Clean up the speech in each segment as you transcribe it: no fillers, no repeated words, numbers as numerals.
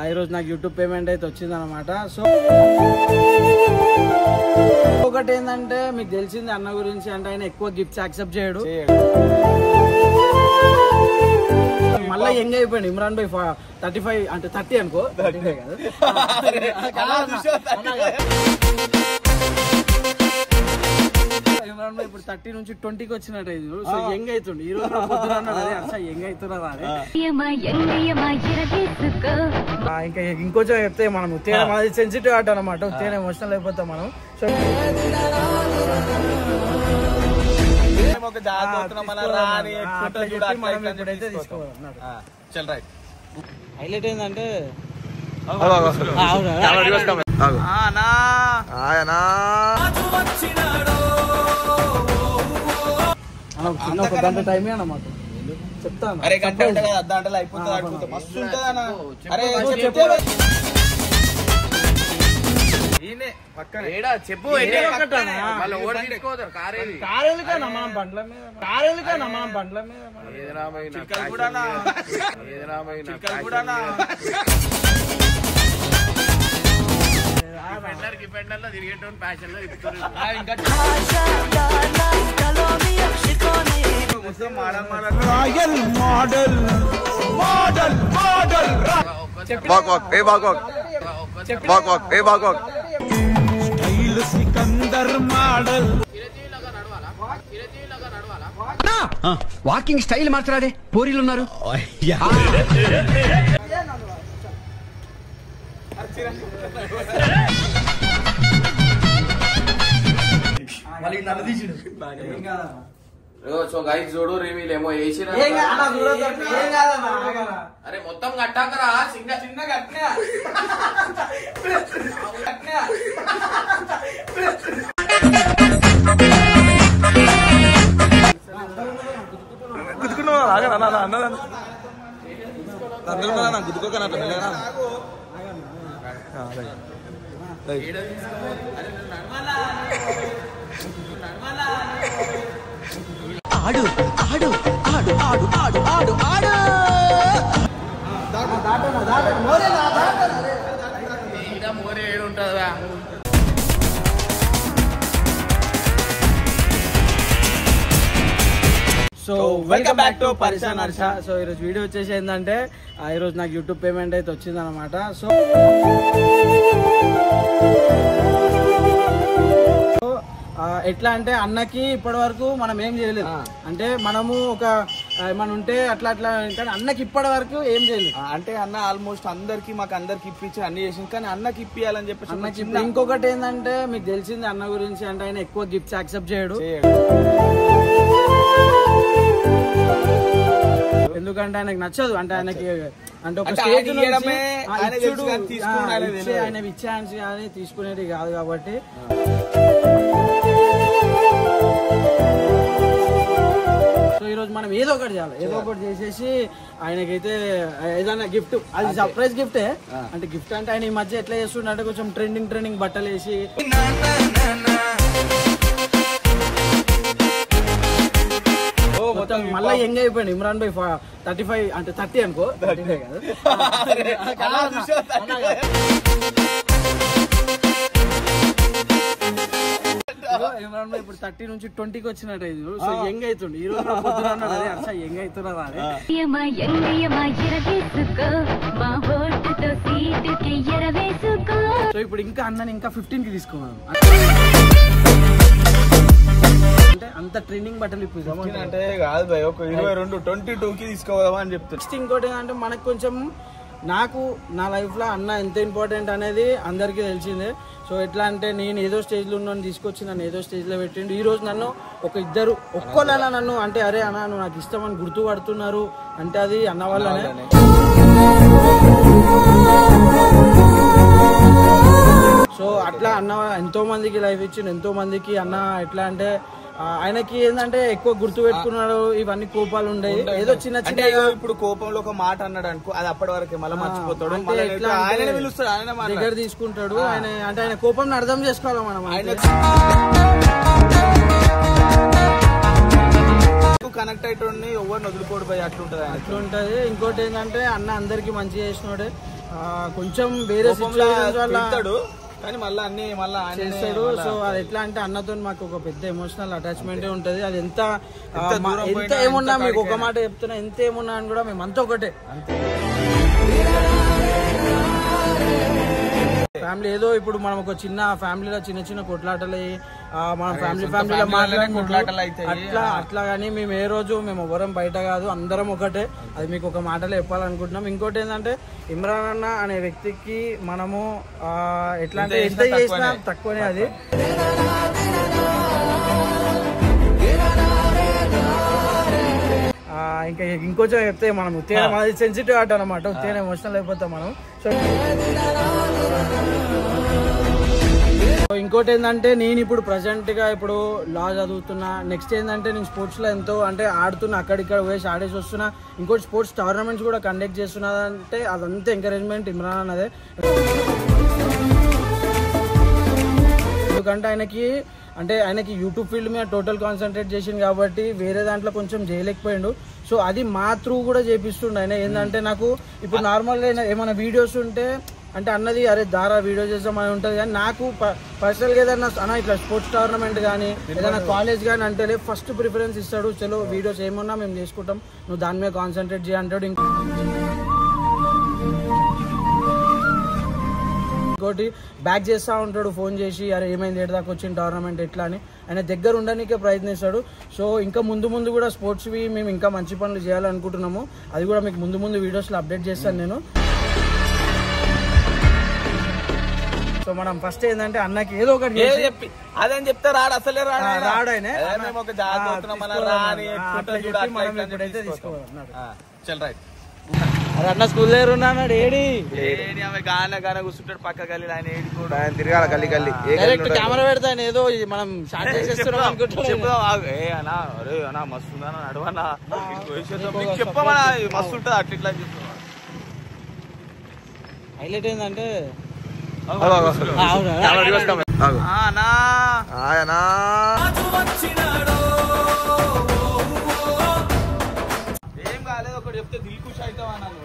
ఈ రోజు నాకు యూట్యూబ్ పేమెంట్ అయితే వచ్చింది అనమాట. సో ఒకటి ఏంటంటే మీకు తెలిసింది అన్న గురించి, అంటే ఆయన ఎక్కువ గిఫ్ట్స్ యాక్సెప్ట్ చేయడు. మళ్ళీ యంగ్ అయిపోయింది ఇమ్రాన్ భాయ్ 35 అంటే 30 అనుకో. 35 కాదు, ఇమ్రాన్ భాయ్ ఇప్పుడు 30 నుంచి 20కి వచ్చినట్టు. సో యంగ్ అవుతుంది. ఈ రోజు పొద్దున యంగ్ అవుతున్నా అని ఇంకా ఇంకొంచెం చెప్తే మనం ఉత్తేజం, అది సెన్సిటివ్ ఆట అనమాట. ఉత్తేజం ఎమోషనల్ అయిపోతాం మనం. సో హైలైట్ ఏంటంటే చిన్న ఒక గంట టైమే అన్నమాట. చెప్తాను చెప్పు. మనం బండ్ల మీద తిరిగేటోని ప్యాషన్ లో వాకింగ్ స్టైల్ మార్చరాదే, పోరీలు ఉన్నారు. సో గైస్ చూడు రివీలేమో వేసిరా. అరే మొత్తం కట్టాకరా, చిన్న చిన్న కట్టినా ఆడు ఆడు ఆడు ఆడు ఆడు ఆడు ఆడు మోరే ఏడు ఉంటుందా? సో వెల్కమ్ బ్యాక్ టు పరిశాన్ హర్ష. సో ఈరోజు వీడియో వచ్చేసి ఏంటంటే ఈరోజు నాకు యూట్యూబ్ పేమెంట్ అయితే వచ్చింది అనమాట. సో ఎట్లా అంటే అన్నకి ఇప్పటి వరకు మనం ఏం చేయలేదు. అంటే మనము ఒక ఏమన్నా ఉంటే అట్లా అట్లా, కానీ అన్నకి ఇప్పటి వరకు ఏం చేయలేదు. అంటే అన్న ఆల్మోస్ట్ అందరికి మాకు అందరికి ఇప్పించి అన్ని చేసింది, కానీ అన్నకి ఇప్పియాలని చెప్పేసి అన్నకి. ఇంకొకటి ఏంటంటే మీకు తెలిసింది అన్న గురించి, అంటే ఆయన ఎక్కువ గిఫ్ట్స్ యాక్సెప్ట్ చేయడు. ఎందుకంటే ఆయనకు నచ్చదు. అంటే ఆయనకి అంటే ఒక స్టేజ్ ఆయన ఇచ్చాన్స్ కానీ తీసుకునేది కాదు కాబట్టి. సో ఈరోజు మనం ఏదో ఒకటి చేయాలి, ఏదో ఒకటి చేసేసి ఆయనకైతే ఏదైనా గిఫ్ట్, అది సర్ప్రైజ్ గిఫ్టే. అంటే గిఫ్ట్ అంటే ఆయన ఈ మధ్య ఎట్లా చేస్తుండే అంటే కొంచెం ట్రెండింగ్ బట్టలు వేసి మళ్ళీ యంగ్ అయిపోయింది ఇమ్రాన్ భాయ్ 35 అంటే 30 అనుకో. 35 కాదు, ఇమ్రాన్ భాయ్ ఇప్పుడు 30 నుంచి 20కి వచ్చినట్టు. సో యంగ్ అవుతుంది. ఈ రోజు పొద్దున యంగ్ అవుతున్నా అని. సో ఇప్పుడు ఇంకా అన్నని ఇంకా 15కి తీసుకోవాలి. అంటే అంత ట్రెండింగ్ బట్టలు ఇప్పుడు అంటే కాదు భయ్, ఒక 22కి తీసుకోవదామా అని చెప్తాను. నెక్స్ట్ ఇంకోటి ఏంటంటే మనకు కొంచెం, నాకు నా లైఫ్ లో అన్న ఎంత ఇంపార్టెంట్ అనేది అందరికీ తెలిసిందే. సో ఎట్లా అంటే నేను ఏదో స్టేజ్ లో ఉన్నాను, తీసుకొచ్చి నన్ను ఏదో స్టేజ్ లో పెట్టిండు. ఈ రోజు నన్ను ఒక్కోళ్ళైనా నన్ను అంటే అరే అన్న నువ్వు నాకు ఇష్టం అని గుర్తుపడుతున్నారు అంటే అది అన్న వాళ్ళనే. సో అట్లా అన్న ఎంతో మందికి లైఫ్ ఇచ్చిండు, ఎంతో మందికి అన్న ఎట్లా అంటే ఆయనకి ఏంటంటే ఎక్కువ గుర్తు పెట్టుకున్నాడు. ఇవన్నీ కోపాలు ఉండేవి, ఏదో చిన్న చిన్న. ఇప్పుడు కోపంలో ఒక మాట అన్నాడు అనుకో, అది అప్పటి వరకే మళ్ళీ మర్చిపోతాడు, దగ్గర తీసుకుంటాడు. ఆయన అంటే ఆయన కోపం అర్థం చేసుకోవాలి మనం. కనెక్ట్ అయ్యేటోడిని ఎవరిని వదులుకోడు పోయి అట్లుంటది. ఇంకోటి ఏంటంటే అన్న అందరికి మంచి చేసినోడే. కొంచెం వేరే సిచ్యువేషన్స్ వల్ల కానీ మళ్ళీ అన్ని మళ్ళీ చేస్తాడు. సో అది ఎట్లా అంటే అన్నతో మాకు ఒక పెద్ద ఎమోషనల్ అటాచ్మెంట్ ఉంటది. అది ఎంత ఏమున్నా మీకు ఒక మాట చెప్తున్నా, ఎంత ఏమున్నా అని కూడా మేము అంతా ఒకటే. ఫ్యామిలీ ఏదో ఇప్పుడు మనం ఒక చిన్న ఫ్యామిలీలో చిన్న చిన్న కొట్లాటలు మన ఫ్యామిలీలో మాట్లాడుకుంటాం అట్లా కానీ మేము ఏ రోజు మేము ఎవరం బయట కాదు, అందరం ఒకటే. అది మీకు ఒక మాటలో చెప్పాలనుకుంటున్నాం. ఇంకోటి ఏంటంటే ఇమ్రాన్ అన్న అనే వ్యక్తికి మనము ఎట్లా అంటే ఎంత చేసినా తక్కువనే. అది ఇంకా ఇంకొంచెం చెప్తే మనం ఉత్తేజం అది సెన్సిటివ్ ఆట అనమాట. ఉత్తేజం ఎమోషనల్ అయిపోతాం మనం. సో ఇంకోటి ఏంటంటే నేను ఇప్పుడు ప్రజెంట్ గా ఇప్పుడు లా చదువుతున్నా. నెక్స్ట్ ఏంటంటే నేను స్పోర్ట్స్ లో ఎంతో అంటే ఆడుతున్నా, అక్కడిక్కడ వేసి ఆడేసి వస్తున్నా. ఇంకోటి స్పోర్ట్స్ టోర్నమెంట్స్ కూడా కండక్ట్ చేస్తున్నా. అంటే అదంతా ఎంకరేజ్మెంట్ ఇమ్రాన్ అన్నదే. ఎందుకంటే ఆయనకి యూట్యూబ్ ఫీల్డ్ మీద టోటల్ కాన్సన్ట్రేట్ చేసింది కాబట్టి వేరే దాంట్లో కొంచెం చేయలేకపోయిండు. సో అది మా త్రూ కూడా చేపిస్తుండే ఆయన. ఏంటంటే నాకు ఇప్పుడు నార్మల్గా ఏమైనా వీడియోస్ ఉంటే అంటే అన్నది అరే దారా వీడియో చేద్దామని ఉంటుంది. కానీ నాకు పర్సనల్గా ఏదైనా అన్న ఇట్లా స్పోర్ట్స్ టోర్నమెంట్ కానీ ఏదైనా కాలేజ్ కానీ అంటే ఫస్ట్ ప్రిఫరెన్స్ ఇస్తాడు. చలో వీడియోస్ ఏమన్నా మేము చేసుకుంటాం, నువ్వు దాని మీద కాన్సన్ట్రేట్ చేయ అంటాడు. ఇంకోటి బ్యాక్ చేస్తూ ఉంటాడు ఫోన్ చేసి, అరే ఏమైంది ఏడు దాకా వచ్చిన టోర్నమెంట్ ఎట్లా అని ఆయన దగ్గర ఉండడానికే ప్రయత్నిస్తాడు. సో ఇంకా ముందు కూడా స్పోర్ట్స్వి మేము ఇంకా మంచి పనులు చేయాలనుకుంటున్నాము. అది కూడా మీకు ముందు వీడియోస్లో అప్డేట్ చేస్తాను నేను. సో మనం ఫస్ట్ ఏంటంటే అన్నకి ఏదో ఒకటి చెప్పి అదని చెప్తే రాడు, అసలే రాడు ఆయన. అన్న స్కూల్ దగ్గర ఉన్నాడు. ఏడి గాన కూర్చుంటాడు పక్క గల్లీ. ఆయన ఏడి కూడా ఆయన తిరగాల గల్లీ డైరెక్ట్ కెమెరా పెడతాను ఏదో మనం స్టార్ట్ చేసేస్తున్నాం అనుకుంటున్నాం. అరే అన్నా మస్తు ఉందన్నా నడవన్నా చెప్పమన్నా మస్తు ఉంటుంది అట్లా ఇట్లా చెప్తున్నా. హైలైట్ ఏంటంటే ఏం కాలేదు ఒకటి చెప్తే దిల్ ఖుష్ అవుతావు అన్నాను.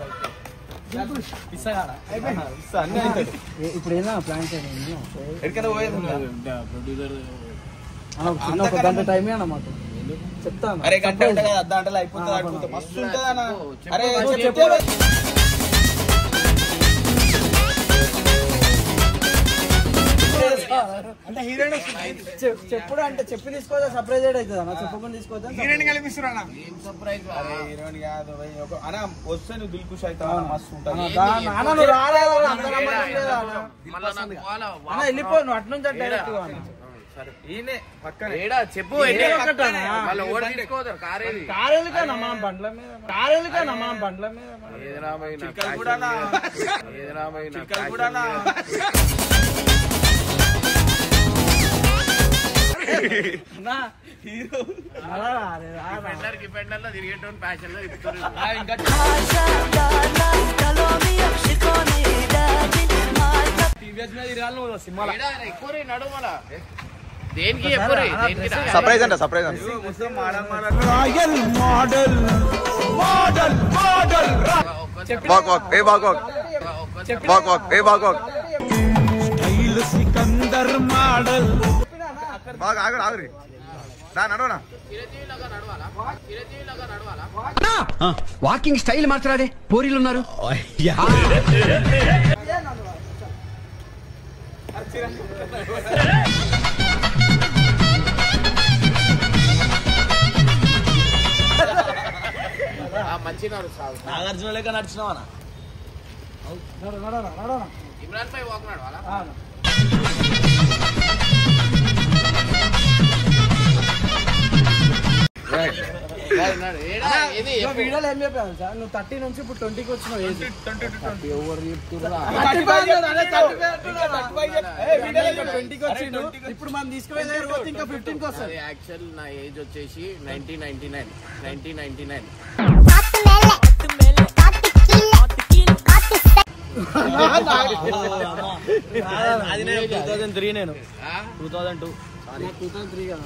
ఇప్పుడు ఏదైనా ప్లాన్స్ ఎక్కడికైనా పోయేది ఒక గంట టైమే అన్నమాట చెప్తాను. అరే గంట కదా అర్ధ గంటలు అయిపోతుంది. మస్తు ఉంటుంది అన్న. అరే అంటే హీరోయిన్ చెప్పుడు అంటే చెప్పి తీసుకోదా సర్ప్రైజ్ అవుతుంది అన్న. చెప్పకుండా తీసుకోవద్దా హీరోయిన్ కనిపిస్తున్నా సర్ప్రైజ్. హీరోయిన్ కాదు అన్న వస్తే నువ్వు దిల్ ఖుష్ అవుతావు. మస్తు ఉంటుంది వెళ్ళిపో నువ్వు అటు నుంచి డైరెక్ట్ చెప్పు. కారేలుకన్నా మనం బండ్ల మీద తిరిగేటోని ప్యాషన్ లో ఎక్కువ నడుమల దేనికి సర్ప్రైజ్ అంట. సర్ప్రైజ్ అంట. వాకింగ్ స్టైల్ మార్చరాదే పోరీలు ఉన్నారు. మంచి నాగార్జున లేక నడిచినావా? ఇమ్రాన్ పై వాక్ నడవాలా? వీడియోలో ఏం చెప్పాను సార్, నువ్వు 30 నుంచి ఇప్పుడు 20కి వచ్చినావు. ఇప్పుడు మనం తీసుకుపోయే ఇంకా 15కి వస్తుంది. యాక్చువల్ నా ఏజ్ వచ్చేసి 1999. 2003 నేను 2002 2003 కదా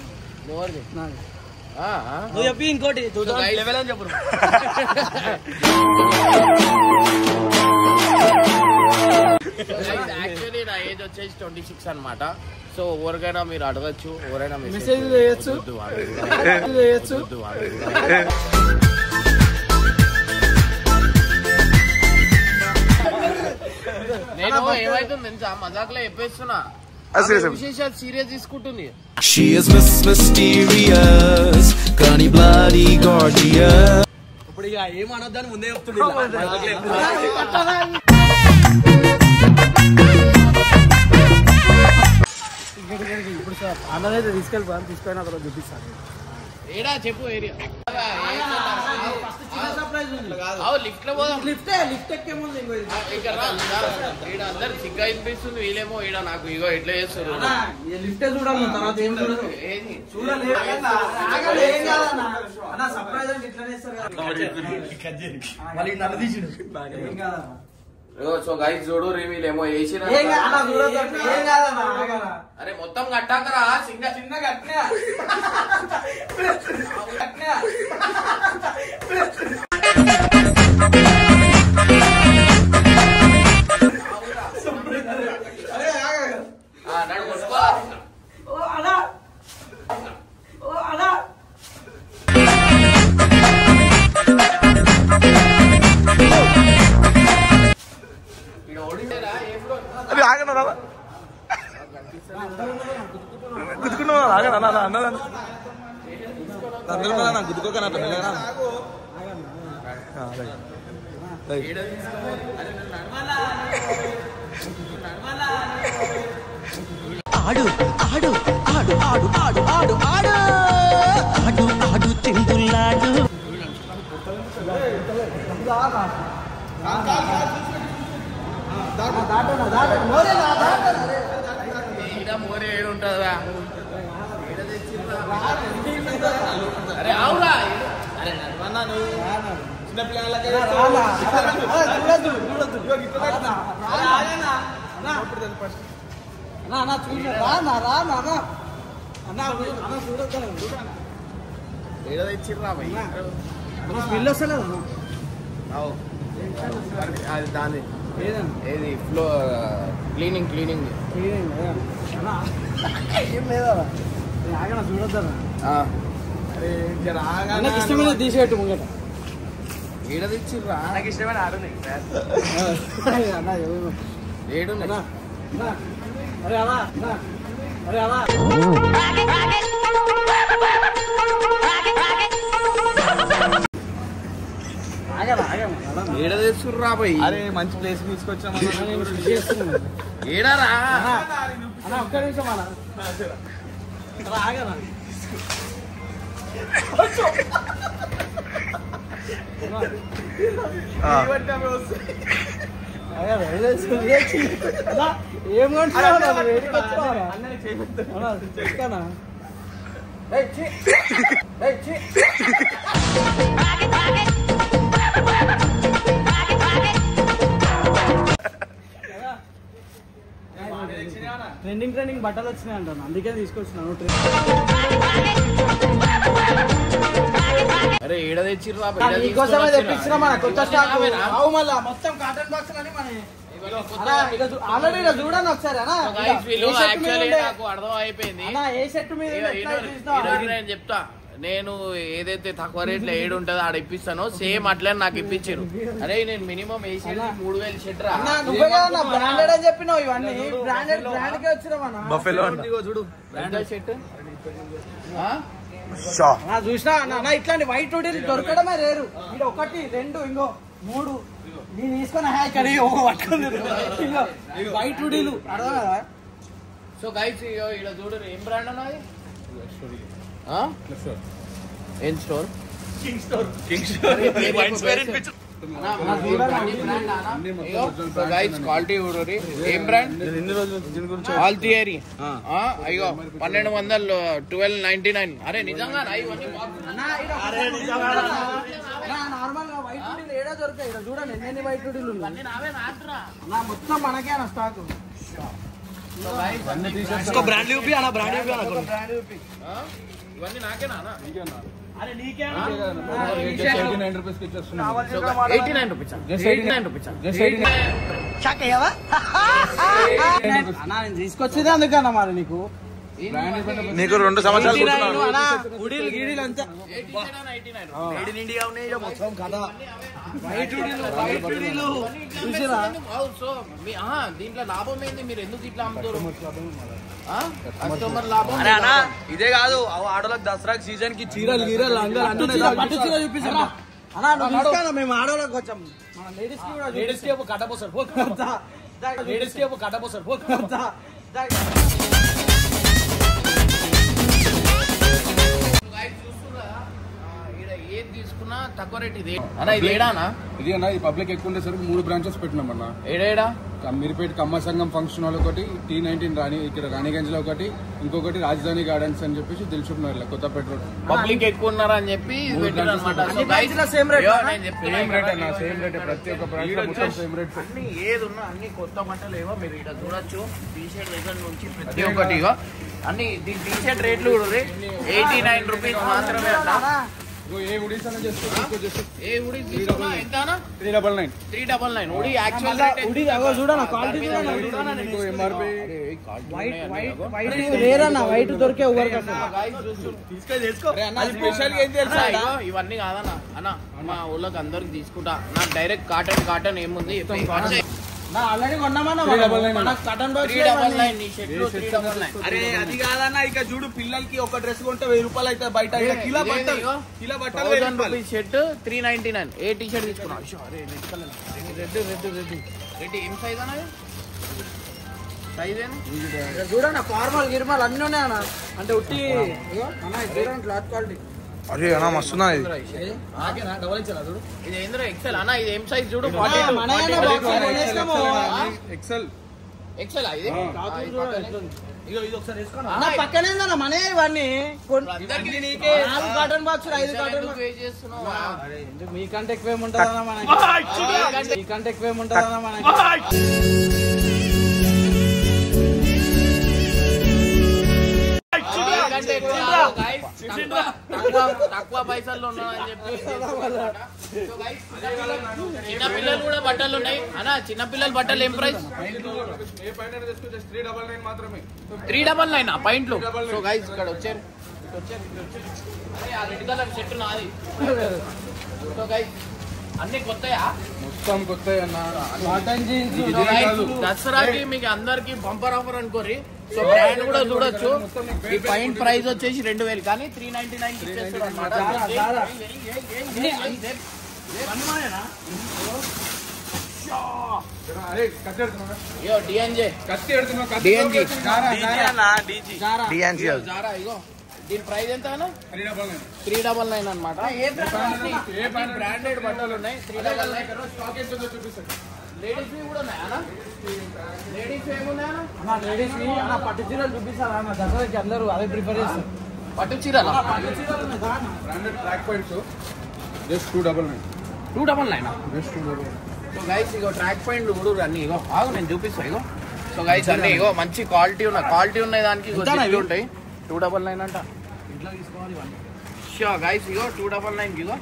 నువ్వు చెప్పి ఇంకోటి 2011 అని చెప్పు. యాక్చువల్లీ నా ఏజ్ వచ్చేసి 26 అన్నమాట. సో ఎవరికైనా మీరు అడగచ్చు, ఎవరైనా మెసేజ్ చేయొచ్చు. నేను ఏమైతుంది తెలుసా, మజాక్లో చెప్పేస్తున్నా, విశేషాలు సీరియస్ తీసుకుంటుంది. She is Miss Mysterious, కానీ bloody gorgeous. ఇప్పుడు ఇక ఏం అనొద్దని ముందే చెప్తుండే. ఇప్పుడు సార్ అన్నదైతే తీసుకొని అక్కడ చూపిస్తాను. ఏడా చెప్పు ఏరియా లిఫ్ట్ లో పోదాం. లిఫ్ట్ ఎక్కేముంది అందరు సిగ్గా వినిపిస్తుంది, వీళ్ళేమో ఈడ నాకు ఇగో ఎట్లా చేస్తారు. లిఫ్ట్ చూడాలి, తర్వాత ఏం చూడదు. సో గైస్ చూడు, వీళ్ళేమో వేసిన. అరే మొత్తం కట్టాకరా, చిన్న చిన్న కట్టినా. ఆడు ఆడు ఆడు ఆడు ఆడు ఆడు ఆడు ఆడు ఆడు చిందులాడు. మోరే ఏడు ఉంటుందా? అరే అవునా, అరే స్మెల్ వస్తలేదు. అది దాని ఏది ఫ్లో క్లీనింగ్ ఏం లేదా చూడొద్దా? నాకు ఇష్టమైన తీసేట్టు ముంగట ఏడ తెచ్చిర్రా? నాకు ఇష్టమైన ఏడు అరే అలా అరే అలా ఏడ తెచ్చుర్రా పోయి? అరే మంచి ప్లేస్ తీసుకొచ్చాం. ఏడారా అన్న ఒక్క నిమిషం అన్న ఆగనా. ఏం కొంటున్నా ట్రెండింగ్ బట్టలు వచ్చినాయి అంటాను, అందుకే తీసుకొచ్చినాను. అరే ఏడ తెచ్చిర్రా? మీకోసమే తెప్పించిన మన కొత్త స్టాక్. మళ్ళా మొత్తం కాటన్ బాక్స్ అని ఆల్రెడీ చూడండి ఒకసారి. నాకు అర్థం అయిపోయింది. ఏ షర్ట్ మీద నేను చెప్తా, నేను ఏదైతే తక్కువ రేట్లో ఏడు ఉంటుందో ఆడ ఇప్పిస్తానో సేమ్ అట్లా నాకు ఇప్పించారు. అరే నేను మినిమం వేసేది 3000 షర్ట్ రా. బ్రాండెడ్ అని చెప్పినావు, ఇవన్నీ బ్రాండెడ్ కే వచ్చినా చూడు షర్ట్ చూసినా అన్న. ఇట్లాంటి వైట్ హుడీలు దొరకడమే రేరు. ఇది 1 2 ఇంకో 3 నేను తీసుకున్న ఇక్కడ పట్టుకుంది వైట్ హుడీలు, అర్థం కదా? సో గైస్ ఇక్కడ చూడు, ఏం బ్రాండ్ అన్నది? ఏం స్టోర్? క్వాలిటీ చూడరి. ఏం బ్రాండ్? All theory. అయ్యో 1200, 1299. అరే నిజంగా నార్మల్ గా వైట్ హుడీలు ఏడా దొరుకుతాయి. ఇక్కడ చూడండి ఎన్ని వైట్ హుడీలు మొత్తం మనకే అన్న స్టాక్. బ్రాండ్ చూపి అన్న, బ్రాండ్ చూపి. ఇవన్నీ నాకేనా? తీసుకొచ్చేది అందుకన్నా మరి నీకు నీకు 2 సంవత్సరాలు దీంట్లో లాభం ఏంది? మీరు ఎందుకు ఇట్లా అమ్ముతారు? కస్టమర్ లాభం ఇదే కాదు ఆడోళ్ళకి దసరాకి సీజన్ కి చీరలు పట్టు చీర చూపిస్తున్నా మేము ఆడవాళ్ళకి వచ్చాం లేడీస్ కి కట్టపోసారు లేడీస్ కి కట్టపోసారు ఏది తీసుకున్నా తక్కువ రేట్ ఇది అన్న. ఇది ఏడానా? ఇది అన్న ఈ పబ్లిక్ ఎక్కువ ఉండేసరికి 3 బ్రాంచెస్ పెట్టినాం అన్న. ఏడేడా? మీరుపేట కమ్మ సంఘం ఫంక్షన్ హాల్ ఒకటి, T19 ఇక్కడ రాణిగంజ్ లో ఒకటి, ఇంకొకటి రాజధాని గార్డెన్స్ అని చెప్పేసి తెలుసుకున్నారు కొత్త పెట్రోల్. పబ్లిక్ ఎక్కువ ఉన్నారా అని చెప్పి సేమ్ రేట్ అన్న, సేమ్ రేట్ ప్రతి ఒక్క బ్రాంచ్ సేమ్ రేట్. అన్ని ఏది ఉన్నా అన్ని కొత్త బట్టలు ఏవో మీరు ఇక్కడ చూడొచ్చు. టీషర్ట్ దగ్గర నుంచి ప్రతి ఒక్కటి అన్ని టీ షర్ట్ రేట్లు కూడా 89 రూపీస్ మాత్రమే అన్న. ఏ ఉడీస్ అని ఏ ఉడి తీసుకున్నా ఎంత అన్న? 399. 399 ఉడి యాక్చువల్ వైట్ దొరికే ఇవన్నీ కాదన్న. అన్న మా ఊళ్ళకి అందరికి తీసుకుంటా. నాకు డైరెక్ట్ కాటన్ ఏముంది ఆల్రెడీ కొన్నామన్నా 399 షర్ట్లు 399. అరే అది కాదన్నా, ఇక చూడు పిల్లలకి ఒక డ్రెస్ కొంటే 1000 రూపాయలు అయితే బయట కిలో బట్టలు 1000 రూపీస్ షర్ట్ 399. ఏ టీ షర్ట్ తీసుకున్నావు? రెడ్ ఏం సైజ్ అన్న? సైజ్ చూడన్నా ఫార్మల్ గిర్మల్ అన్ని ఉన్నాయన్న. అంటే ఉట్టి క్లాత్ క్వాలిటీ. అరే అన్న మస్తున్నా ఇది ఏంద్రా ఎక్సెల్ అన్న? ఇది ఏం సైజ్ చూడు? ఎక్సెల్ ఇది పక్కనే మనే ఇవన్నీ 4 కాటన్ బాక్స్ 5 కాటన్ మీకంటే ఎక్కువేముంటుందన్నా మనకి, మీకంటే ఎక్కువేముంటుందన్నా మనకి. తక్కువ పైసల్లో ఉన్నాయని చెప్పి చిన్నపిల్లలు కూడా బట్టలు ఉన్నాయి అన్న. చిన్నపిల్లల బట్టలు ఏం ప్రైస్? 399 పాయింట్లు. సో గైస్ ఇక్కడ వచ్చారు రెడ్ కలర్ షర్ట్ నాది. సో గైస్ అన్ని కొత్తయా? మొత్తం కొత్త అన్న. దసరాకి మీకు అందరికి బంపర్ ఆఫర్ అనుకోరి. సో బ్రాండ్ కూడా చూడొచ్చు. ఈ పాయింట్ ప్రైస్ వచ్చేసి 2000 కానీ 399 ఇచ్చేస్తారు అనమాట. దీని ప్రైస్ ఎంత? 399 అనమాట. ఏ బ్రాండెడ్ బట్టలు ఉన్నాయి 399. లేడీస్ కూడా ఉన్నాయా? లేడీస్ ఏమున్నాయా? లేడీస్ పట్టు చీరలు చూపిస్తారా దసరాకి అందరూ అదే ప్రిఫర్ చేస్తారు. పట్టు చీరలు branded track points just 299. 299 just 299. So guys ఇగో ట్రాక్ పాయింట్ కూడా అన్ని ఇగో ఆగు నేను చూపిస్తా. ఇగో సో గైస్ అన్ని ఇగో మంచి క్వాలిటీ ఉన్నాయి దానికి ఉంటాయి. 299 అంట. ఇంట్లో తీసుకోవాలి షో గైస్ ఇగో 299 ఇగో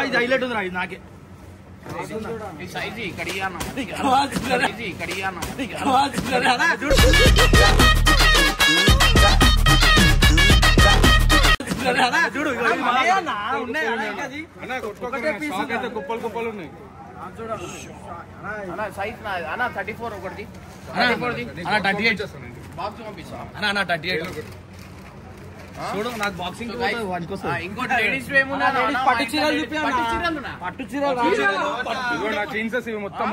ఇది హైలైట్ ఉంది ఇది నాకే. ఈ సైజ్ ఇక్కడ ఇయ్యాను. చూడు కుప్పలు కుప్పలు ఉన్నాయి. సైజ్ అన్న 34 ఒకటి 38 బాక్స్ పంపిస్తా అన్న 38 చూడు నాకు బాక్సింగ్ ఇంకోటి లేడీస్ ఏమున్నా పట్టు చీరలు చూపించాను. పట్టు చీరలు జీన్సెస్ ఇవి మొత్తం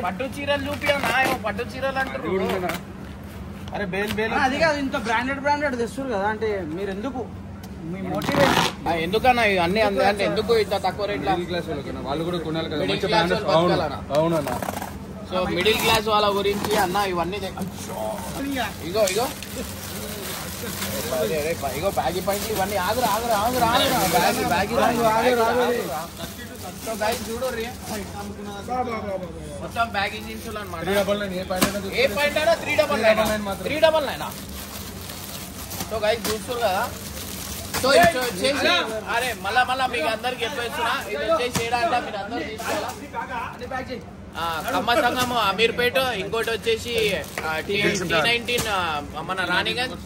పట్టు చీరలు చూపించా. పట్టు చీరలు అంటారు. అరే బేల్ అది కాదు, ఇంత బ్రాండెడ్ తెస్తారు కదా. అంటే మీరు ఎందుకు మీ మోటివేట్ ఎందుకన్నా అన్ని అంటే ఎందుకు ఇంత తక్కువ రేట్? క్లాస్ వాళ్ళు కూడా కొనాలి కదా. అవునన్నా. సో మిడిల్ క్లాస్ వాళ్ళ గురించి అన్న ఇవన్నీ ఇగో బ్యాగీ పాయింట్ ఇవన్నీ చూడు మొత్తం బ్యాగీ జీన్స్ అనమాట. ఏ పాయింట్ అయినా 399. సో గైస్ చూస్తారు కదా సో ఇది వచ్చేసి అరే మళ్ళా మీకు అందరికి చెప్పేస్తున్నా ఇది వచ్చేసి ఏడంటే మీరు అందరూ తీసుకోవాలా కమ్మ సంఘం అమీర్పేట ఇంకోటి వచ్చేసి T19 మన రాణిగంజ్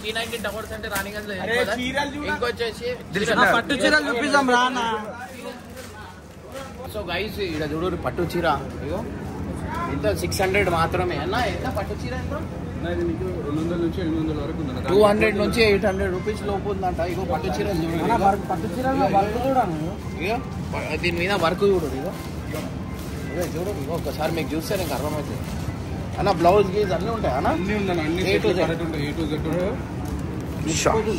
T19 టవర్స్ అంటే రాణిగంజ్ ఇంకొచ్చేసి పట్టు చీరలు చూపిద్దాం రానా సో గైస్ ఇక్కడ చూడు పట్టు చీర ఇగో ఇంత 600 మాత్రమే అన్న ఎంత పట్టు చీర ఎంత 200 నుంచి 800 వరకు ఉంది 200 నుంచి 800 రూపీస్ లోపు ఉందంట ఇగో పట్టు చీర పట్టు చీరలో వర్క్ చూడను ఇగో దీని మీద వర్క్ చూడు ఇగో చూడు ఇగో ఒకసారి మీకు చూస్తే నాకు అర్థమవుతుంది అన్న బ్లౌజ్ గీజ్ అన్నీ ఉంటాయి అన్న అన్ని ఉందన్న అన్ని A to Z. కరెక్ట్ ఉంటాయి A to Z ఉంటాయి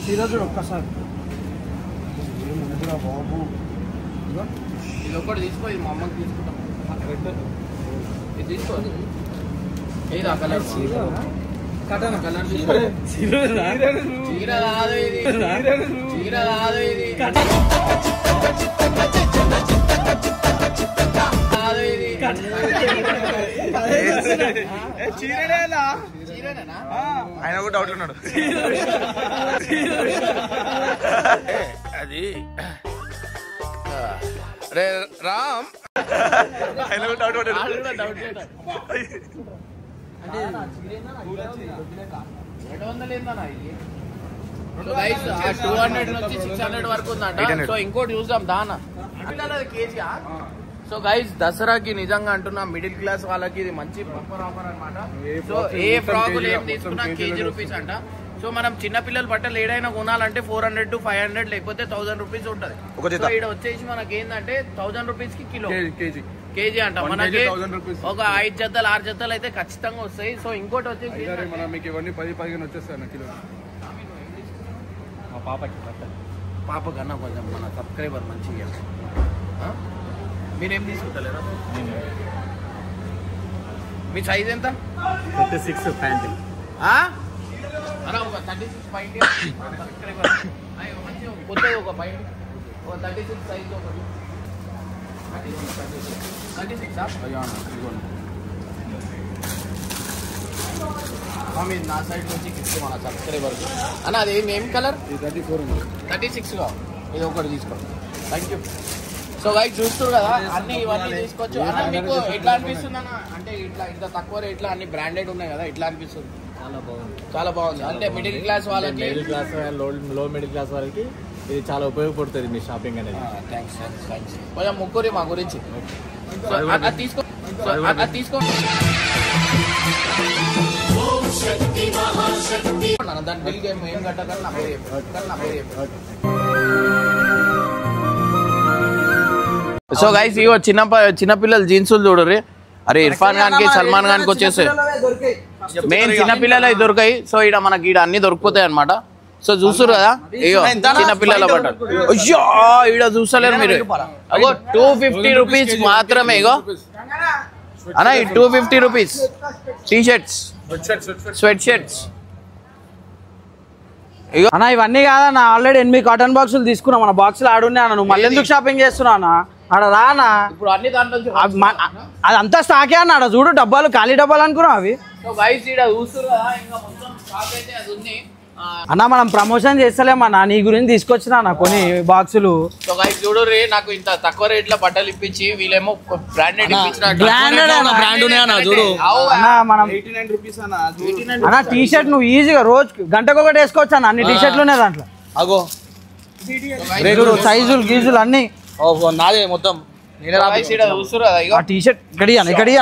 చీర చూడు ఒక్కసారి ఇది ఒకటి తీసుకో ఇది మా అమ్మకి తీసుకుంటాం ఇది తీసుకో ఏది ఆ కలర్ కటన కలర్ చీర కాదు ఇది చీర కాదు ఇది చీరనేనా ఆయన కూడా డౌట్ ఉన్నాడు అది రే రామ్ ఆయన కూడా డౌట్ ఉన్నాడు డౌట్ గైస్ 200 నుంచి 600 వరకు ఉందంట సో ఇంకోటి చూద్దాం దానా కేజీయా సో గైస్ దసరాకి నిజంగా అంటున్నా మిడిల్ క్లాస్ వాళ్ళకి ఇది మంచి బంపర్ ఆఫర్ అన్నమాట సో ఏ ఫ్రాకులు ఏం తీసుకున్నా కేజీ రూపీస్ అంట సో మనం చిన్న పిల్లల బట్టలు ఏడైనా కొనాలంటే 400 to 500 లేకపోతే 1000 రూపీస్ ఉంటది సో ఇక్కడ వచ్చేసి మనకి ఏంటంటే 1000 రూపీస్ కి కిలో కేజీ అంట మనకి ఒక 5 జతలు 6 జతలు అయితే ఖచ్చితంగా వస్తాయి సో ఇంకోటి వచ్చేసి మనం మీకు ఇవన్నీ 10-15 వచ్చేస్తాయి కిలో మా పాప కన్నా కొంచెం మన సబ్స్క్రైబర్ మంచిగా మీరేం తీసుకుంటలేరా మీ సైజ్ ఎంత 36 ప్యాంట్ అలా ఒక 36 పాయింట్ సబ్స్క్రైబర్ మంచిగా కొత్తది ఒక పాయింట్ ఒక 36 సైజ్ ఒకటి 36 మీరు నా సైడ్ నుంచి గిఫ్ట్ మన సబ్స్క్రైబర్ అన్న అది ఏం కలర్ 36 ఇది ఒకటి తీసుకోండి థ్యాంక్ యూ సో గైస్ చూస్తారు కదా అన్ని ఇవన్నీ తీసుకోవచ్చు అన్న మీకు ఎట్లా అనిపిస్తుంది అన్న అంటే ఇట్లా ఇంత తక్కువ రేట్లో అన్ని బ్రాండెడ్ ఉన్నాయి కదా ఎట్లా అనిపిస్తుంది చాలా బాగుంది అంటే మిడిల్ క్లాస్ వాళ్ళకి మిడిల్ క్లాస్ లో మిడిల్ క్లాస్ వాళ్ళకి ఇది చాలా ఉపయోగపడుతుంది మీ షాపింగ్ అనేది థ్యాంక్స్ కొంచెం ముగ్గురి మా గురించి అది తీసుకో దాని బిల్ గేమ్ ఏం కట్టకని నా పేరు సో గైస్ ఇగో చిన్నపిల్లలు జీన్సులు చూడరు అరే ఇర్ఫాన్ ఖాన్ కి సల్మాన్ ఖాన్ కి వచ్చేసి మెయిన్ చిన్నపిల్లలు అవి దొరికాయి సో ఇక్కడ మనకి ఇక్కడ అన్ని దొరికిపోతాయి అనమాట సో చూస్తారు కదా ఇగో చిన్నపిల్లల బట్టలు అయ్యో ఇక్కడ చూస్తలేరు మీరు అగో 250 రూపీస్ మాత్రమే ఇగో అన్న 250 rupees T shirts sweat shirts అన్న ఇవన్నీ కాదన్న ఆల్రెడీ 8 కాటన్ బాక్సులు తీసుకున్నా మన బాక్సులు ఆడున్నాయి అన్న నువ్వు మళ్ళీ ఎందుకు షాపింగ్ చేస్తున్నావు అన్న ఆడ రానా ఇప్పుడు అన్ని దాంట్లో అదంతా స్టాకే అన్న ఆడ చూడు డబ్బాలు ఖాళీ డబ్బాలు అనుకున్నావు అవి అన్న మనం ప్రమోషన్ చేస్తలేమన్నా నీ గురించి తీసుకొచ్చినా అన్న కొన్ని బాక్సులు చూడు రే నాకు ఇంత తక్కువ రేట్ లో బట్టలు ఇప్పించి వీళ్ళేమో బ్రాండెడ్ అన్న టీ షర్ట్ నువ్వు ఈజీగా రోజు గంటకు ఒకటి వేసుకోవచ్చు అన్న అన్ని టీ షర్ట్లు ఉన్నాయి దాంట్లో అగో సైజులు గీజులు అన్ని నాదే మొత్తం టీ షర్ట్ ఇక్కడి అన్న ఇక్కడి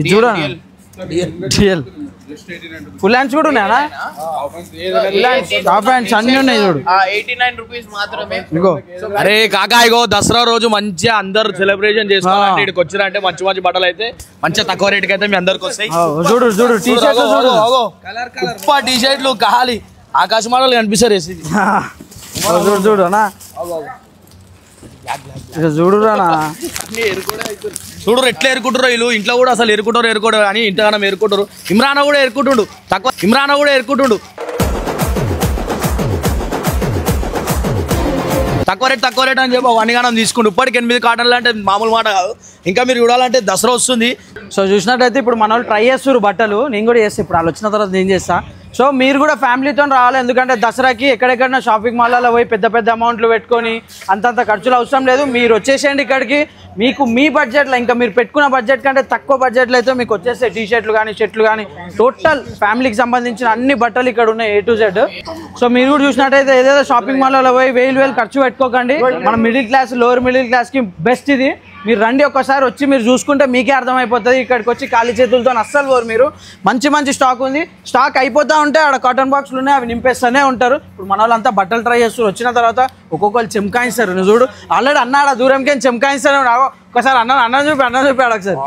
చూడన్నా ఫుల్ హ్యాండ్స్ కూడా ఉన్నాయా టాప్ హ్యాండ్స్ అన్ని ఉన్నాయి చూడు 89 రూపీస్ మాత్రమే అరే కాకా ఇగో దసరా రోజు మంచిగా అందరు సెలబ్రేషన్ చేసుకోవాలంటే ఇక్కడికి వచ్చిరంటే మంచి మంచి బట్టలు అయితే మంచిగా తక్కువ రేటుకి అయితే మీ అందరికి వస్తాయి చూడు టీ షర్ట్ ఉప్ప టీ షర్ట్లు కాలి ఆకాశ మాటలు కనిపిస్తారు చూడు అన్నా చూడు చూడు ఎట్లా ఎరుకుంటారు వీళ్ళు ఇంట్లో కూడా అసలు ఎరుకుంటారు అని ఇంతగానం ఎరుకుంటారు ఇమ్రాన్ కూడా ఎరుకుంటుండు తక్కువ రేట్ అని చెప్పి వన్నిగానం తీసుకుంటూ ఇప్పటికి 8 కాటన్లు అంటే మామూలు మాట కాదు. ఇంకా మీరు చూడాలంటే దసరా వస్తుంది. సో చూసినట్టయితే ఇప్పుడు మన వాళ్ళు ట్రై చేస్తారు బట్టలు, నేను కూడా చేస్తాను. ఇప్పుడు వాళ్ళు వచ్చిన తర్వాత నేను చేస్తా. సో మీరు కూడా ఫ్యామిలీతో రావాలి, ఎందుకంటే దసరాకి ఎక్కడెక్కడైనా షాపింగ్ మాల్లో పోయి పెద్ద అమౌంట్లు పెట్టుకొని అంతంత ఖర్చులు అవసరం లేదు. మీరు వచ్చేసేయండి ఇక్కడికి. మీకు మీ బడ్జెట్లో, ఇంకా మీరు పెట్టుకున్న బడ్జెట్ కంటే తక్కువ బడ్జెట్లో అయితే మీకు వచ్చేస్తాయి టీ షర్ట్లు కానీ షర్ట్లు కానీ టోటల్ ఫ్యామిలీకి సంబంధించిన అన్ని బట్టలు ఇక్కడ ఉన్నాయి A to Z. సో మీరు కూడా చూసినట్టయితే ఏదేదో షాపింగ్ మాల్లో పోయి 1000 ఖర్చు పెట్టుకోకండి. మన మిడిల్ క్లాస్ లోవర్ మిడిల్ క్లాస్కి బెస్ట్ ఇది. మీరు రండి, ఒక్కసారి వచ్చి మీరు చూసుకుంటే మీకే అర్థమైపోతుంది. ఇక్కడికి వచ్చి ఖాళీ చేతులతో అస్సలు పోరు మీరు. మంచి స్టాక్ ఉంది. స్టాక్ అయిపోతూ ఉంటే ఆడ కాటన్ బాక్స్లు ఉన్నాయి, అవి నింపేస్తూనే ఉంటారు. ఇప్పుడు మన వాళ్ళంతా బట్టలు ట్రై చేస్తారు. వచ్చిన తర్వాత ఒక్కొక్కరు చెంకాయిస్తారు. నువ్వు చూడు, ఆల్రెడీ అన్నాడు దూరంకే చెంకాయిస్తారు. ఒకసారి అన్న చూపాడు ఒకసారి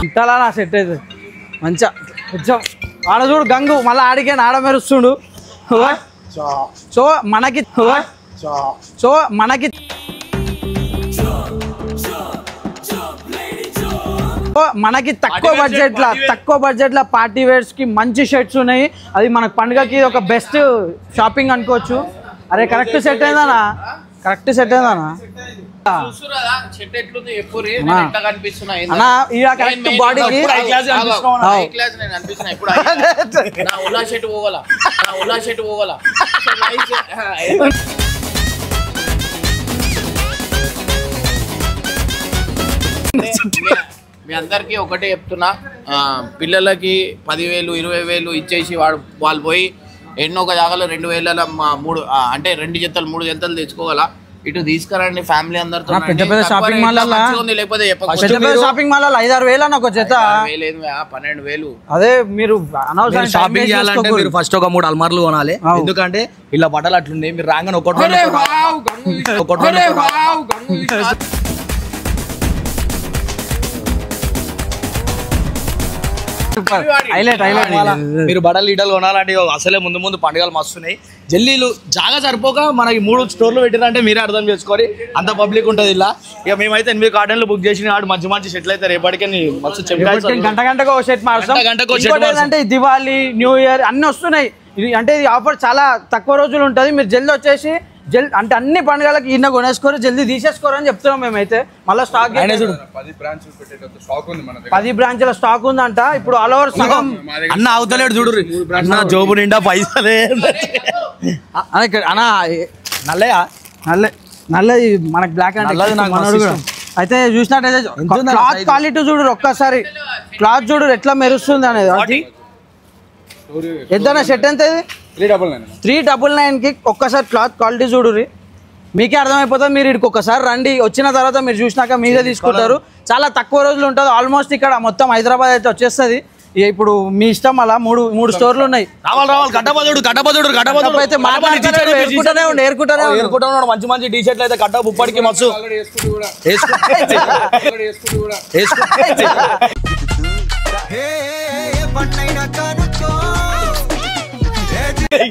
ఇంతలా నా సెట్ అయితే మంచిగా కొంచెం ఆడ చూడు గంగు మళ్ళీ ఆడికే ఆడ మెరుస్తుండు. సో మనకి తక్కువ బడ్జెట్ల పార్టీ వేర్స్ కి మంచి షర్ట్స్ ఉన్నాయి. అది మనకు పండుగకి ఒక బెస్ట్ షాపింగ్ అనుకోవచ్చు. అరే కరెక్ట్ సెట్ అయిందనా బాడీకి మీ అందరికి ఒకటే చెప్తున్నా, పిల్లలకి 10,000 20,000 ఇచ్చేసి వాళ్ళు పోయి ఎన్నో ఒక జాగాలో 2,000 అంటే 2 జతలు 3 జతలు తెచ్చుకోగల. ఇటు తీసుకురండి ఫ్యామిలీ అందరితో. పెద్ద షాపింగ్ మాల్ లేకపోతే షాపింగ్ మాల్ 5-6 వేలు అని ఒక జత 12,000. అదే మీరు షాపింగ్ చేయాలంటే మీరు ఫస్ట్ ఒక 3 అల్మార్లు కొనాలి. ఎందుకంటే ఇలా బట్టలు అట్లుండే మీరు రాగానే ఒకటి మీరు బట్టలు ఈటలు కొనాలంటే అసలే ముందు పండుగలు మస్తున్నాయి. జల్లీలు జాగా సరిపోక మనకి 3 స్టోర్లు పెట్టినంటే మీరే అర్థం చేసుకోవాలి. అంత పబ్లిక్ ఉంటుంది ఇలా. ఇక మేమైతే 8 కార్టన్లు బుక్ చేసిన మంచి షర్ట్లు అయితే రేపటికి మస్తు గంటకు ఒక షర్ట్ అంటే దివాళీ న్యూ ఇయర్ అన్ని వస్తున్నాయి. అంటే ఇది ఆఫర్ చాలా తక్కువ రోజులు ఉంటుంది. మీరు జల్దీ వచ్చేసి అంటే అన్ని పండుగలకి ఇన్న కొనేసుకోరు, జల్దీ తీసేసుకోరని చెప్తున్నాం మేమైతే. మళ్ళీ స్టాక్ 10 బ్రాంచ్ల స్టాక్ ఉందంట. ఇప్పుడు ఆల్ ఓవర్ సగం అన్న అవుతలేడు చూడు అన్న, జోబు నిండా పైసలే అన్న. నల్లది మనకి బ్లాక్ అండ్ అయితే చూసినట్టయితే క్లాత్ క్వాలిటీ చూడు, ఒక్కసారి క్లాత్ చూడు ఎట్లా మెరుస్తుంది అనేది. అది ఎంతనా షర్ట్ ఎంత? 399కి ఒక్కసారి క్లాత్ క్వాలిటీ చూడు, మీకే అర్థమైపోతుంది. మీరు ఇక్కడికి ఒక్కసారి రండి, వచ్చిన తర్వాత మీరు చూసినాక మీరే తీసుకుంటారు. చాలా తక్కువ రోజులు ఉంటుంది. ఆల్మోస్ట్ ఇక్కడ మొత్తం హైదరాబాద్ అయితే వచ్చేస్తుంది. ఇప్పుడు మీ ఇష్టం. అలా 3 స్టోర్లు ఉన్నాయి. అయితే మంచి టీ షర్ట్లు అయితే కట్టపు ఇప్పటికి మస్తు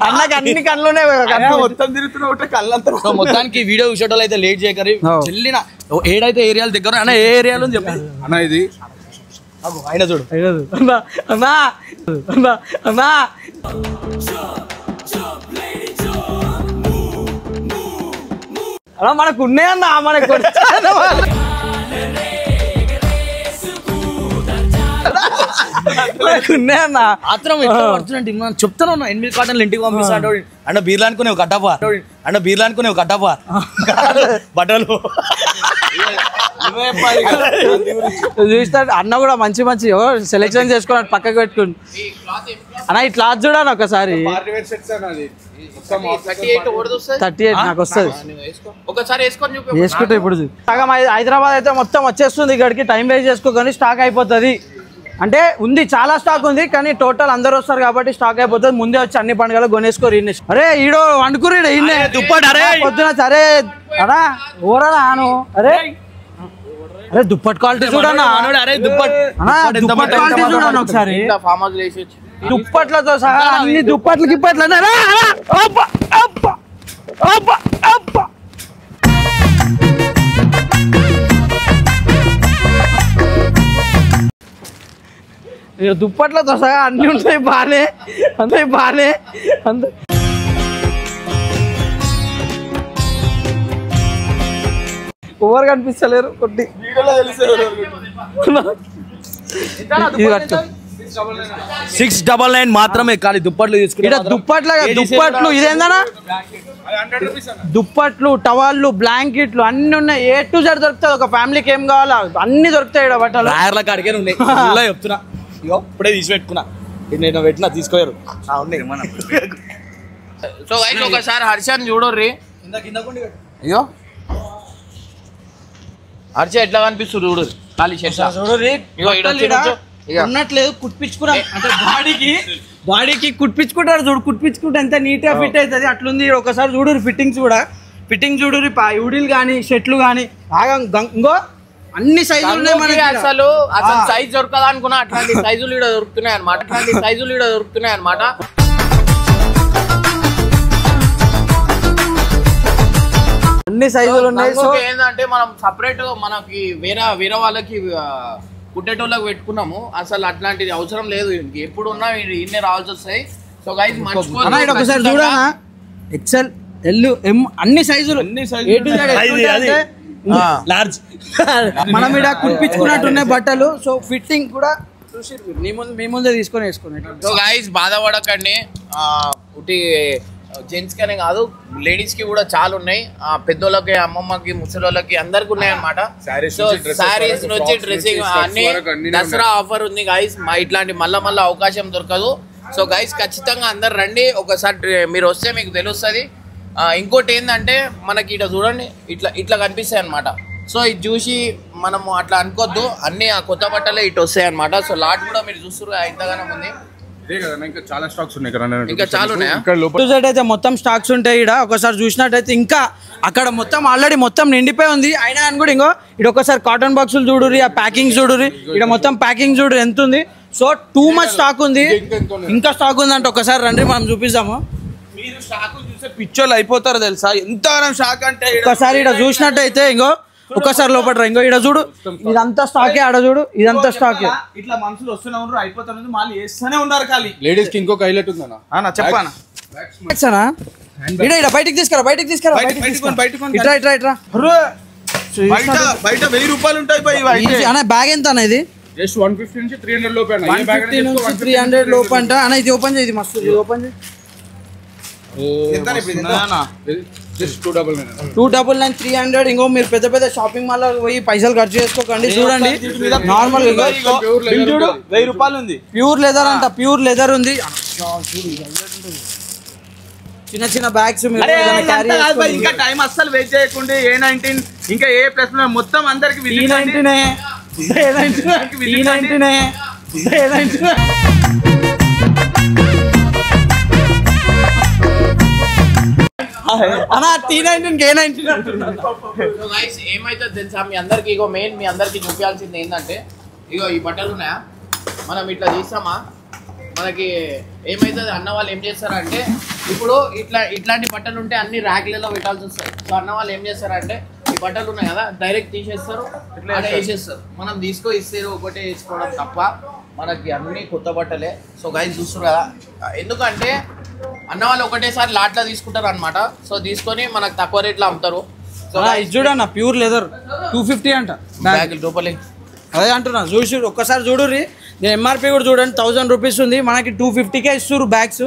అన్నకి అన్ని కళ్ళునే మొత్తానికి వీడియో చూసేటోళ్ళు అయితే లేట్ చేయకరి. చెల్లిన ఏడైతే ఏరియాల దగ్గర అన్న ఏ ఏరియాలో చెప్పారు అన్న. ఇది ఆయన చూడు అలా మనకు ఉన్నాయన్నా మనకు ఆత్రం చెప్తాను. 8 కార్టన్లు ఇంటికి పంపిస్తాడు అన్న. బీర్లు అనుకునే కట్టపా బట్టలు చూస్తా. అన్న కూడా మంచి సెలెక్షన్ చేసుకున్నాడు, పక్కకు పెట్టుకుని. అన్న ఈ క్లాత్ చూడాలి ఒకసారి. 38 నాకు వస్తుంది. వేసుకుంటే ఇప్పుడు సగం హైదరాబాద్ అయితే మొత్తం వచ్చేస్తుంది ఇక్కడికి. టైం వేస్ట్ చేసుకోగానే స్టాక్ అయిపోతుంది. అంటే ఉంది, చాలా స్టాక్ ఉంది, కానీ టోటల్ అందరూ వస్తారు కాబట్టి స్టాక్ అయిపోతుంది. ముందే వచ్చి అన్ని పండుగలు కొనేసుకోరు. అరే ఈడో వండుకురు పొద్దున. సరే అరా ఓరా అను. అరే దుప్పట్ క్వాలిటీ చూడన్నా. దుప్పట్ క్వాలిటీ చూడన్నా ఒకసారి. దుప్పట్లతో సహా అన్ని దుప్పట్లు గిప్పట్లు. దుప్పట్లతో సహా అన్ని ఉంటాయి బాగానే అంత ఎవరు కనిపిస్తలేరు కొట్టి 699 మాత్రమే కానీ దుప్పట్లు తీసుకుంటే దుప్పట్లు ఇదేందనా దుప్పట్లు టవాళ్ళు బ్లాంకెట్లు అన్ని ఉన్నాయి ఏ టు జెడ్ దొరుకుతుంది ఒక ఫ్యామిలీకి ఏం కావాలా అన్ని దొరుకుతాయి ఇక్కడ బట్టలు రాయర్ల కాడికే ఉన్నాయి చెప్తున్నా ఇగో ఇప్పుడే తీసి పెట్టుకున్నా నేను పెట్టినా తీసుకోయారు సో గైస్ ఒకసారి హర్షని చూడర్రి అయ్యో హర్ష ఎట్లా కనిపిస్తుంది చూడు ఖాళీ షర్ట్ ఉన్నట్లేదు కుట్టించుకున్నాం అంటే బాడీకి కుట్టించుకుంటారు చూడు కుట్టించుకుంటే ఎంత నీట్ గా ఫిట్ అవుతుంది అట్లుంది ఒకసారి చూడు ఫిట్టింగ్స్ కూడా ఫిట్టింగ్ చూడు యూడీలు కానీ షర్ట్లు కానీ ఇంకో అన్ని సైజులు ఉన్నాయి మనకి అసలు సైజ్ దొరకదా అనుకున్నా అట్లాంటి సైజులు ఇక్కడ దొరుకుతున్నాయి అనమాట అన్ని సైజులు ఉన్నాయి సో ఏంటంటే మనం సపరేట్ మనకి వేరే వాళ్ళకి కుట్టేటోళ్ళకి పెట్టుకున్నాము అసలు అట్లాంటిది అవసరం లేదు ఎప్పుడు ఉన్నా ఇన్నే రావాల్సి వస్తాయి సో గైస్ మర్చిపోండి ఒకసారి చూడనా ఎక్సెల్ ఎల్ ఎం అన్ని సైజులు లార్జ్ మనం ఇక్కడ కుట్టించుకున్నట్టున్నాయి బట్టలు సో ఫిట్టింగ్ కూడా చూసి మీ ముందే తీసుకొని వేసుకున్నాయి సో గైస్ బాధపడకండి జెంట్స్ కనే కాదు లేడీస్ కి కూడా చాలా ఉన్నాయి పెద్దోళ్ళకి అమ్మమ్మకి ముసలోళ్ళకి అందరికి ఉన్నాయి అనమాట సారీస్ నుంచి డ్రెస్సింగ్ అన్ని దసరా ఆఫర్ ఉంది గైస్ ఇట్లాంటి మళ్ళా అవకాశం దొరకదు సో గైస్ ఖచ్చితంగా అందరు రండి ఒకసారి మీరు వస్తే మీకు తెలుస్తుంది ఇంకోటి ఏంటంటే మనకి ఇట్లా చూడండి ఇట్లా కనిపిస్తాయి అనమాట సో ఇది చూసి మనము అట్లా అనుకోవద్దు అన్ని ఆ కొత్త బట్టలే ఇటు వస్తాయి అనమాట సో లాట్ కూడా మీరు చూస్తున్నారు ఇంతగానో ఉంది ఇంకా చాలా స్టాక్స్ ఉన్నాయి ఇంకా చాలా ఉన్నాయా అయితే మొత్తం స్టాక్స్ ఉంటాయి ఇక్కడ ఒకసారి చూసినట్టయితే ఇంకా అక్కడ మొత్తం ఆల్రెడీ మొత్తం నిండిపోయి ఉంది అయినా అని కూడా ఇంకో ఇక్కడ ఒకసారి కాటన్ బాక్సులు చూడురి ఆ ప్యాకింగ్ చూడురి ఇక్కడ మొత్తం ప్యాకింగ్ చూడు ఎంత ఉంది సో టూ మచ్ స్టాక్ ఉంది ఇంకా స్టాక్ ఉంది అంటే ఒకసారి రండి మనం చూపిస్తాము మీరు స్టాక్ చూస్తే పిచ్చోళ్ళు అయిపోతారు తెలుసా ఎంత షాక్ అంటే ఒకసారి ఇక్కడ చూసినట్టయితే ఇంకో ఒకసారి లోపల ఇంకో ఇక్కడ చూడు ఇదంతా స్టాకే ఆడ చూడు ఇదంతా స్టాకే ఇట్లా మనుషులు వస్తూనే ఉన్నారు అయిపోతారు మళ్ళీ వేస్తూనే ఉన్నారు ఖాళీ లేడీస్ కి ఇంకొక హైలైట్ ఉందన్నా చెప్పానా ఇక్కడ బయటికి తీసుకురా బయట 1000 రూపాయలు ఉంటాయి అన్న బ్యాగ్ ఎంత అన్న ఇది జస్ట్ 150 నుంచి 300 లోపు 150 నుంచి 300 లోపు అంట అన్న ఇది ఓపెన్ చేయి ఇది మస్తు ఇది ఓపెన్ చేయి 299 300 ఇంకో మీరు పెద్ద షాపింగ్ మాల్ పోయి పైసలు ఖర్చు చేసుకోకండి చూడండి నార్మల్ చూడు 1000 రూపాయలు ఉంది ప్యూర్ లెదర్ అంట ప్యూర్ లెదర్ ఉంది చిన్న బ్యాగ్స్ ఇంకా టైం అస్సలు వెయిట్ చేయకుండా A19 ఇంకా ఏ ప్లస్ మొత్తం అందరికి ఏమైతే తెలుసా మీ అందరికి ఇగో మెయిన్ మీ అందరికి చూపించాల్సింది ఏంటంటే ఇగో ఈ బట్టలు ఉన్నాయా మనం ఇట్లా తీస్తామా మనకి ఏమైతుంది అన్న వాళ్ళు ఏం చేస్తారంటే ఇప్పుడు ఇట్లాంటి బట్టలు ఉంటే అన్ని ర్యాక్లలో పెట్టాల్సి వస్తాయి సో అన్న వాళ్ళు ఏం చేస్తారంటే ఈ బట్టలు ఉన్నాయి కదా డైరెక్ట్ తీసేస్తారు ఇట్లా వేసేస్తారు మనం ఇస్తారు ఒకటే వేసుకోవడం తప్ప మనకి అన్ని కొత్త బట్టలే సో గైస్ చూస్తారు కదా ఎందుకంటే అన్న వాళ్ళు ఒకటేసారి లాట్లో తీసుకుంటారు అనమాట సో తీసుకొని మనకు తక్కువ రేట్లో అమ్ముతారు సో చూడన్న ప్యూర్ లెదర్ 250 అంట బ్యాగులు రూపాయలు అదే అంటున్నా చూసి ఒక్కసారి చూడుర్రి నేను ఎంఆర్పీ కూడా చూడండి 1000 రూపీస్ ఉంది మనకి 250కే ఇస్తారు బ్యాగ్స్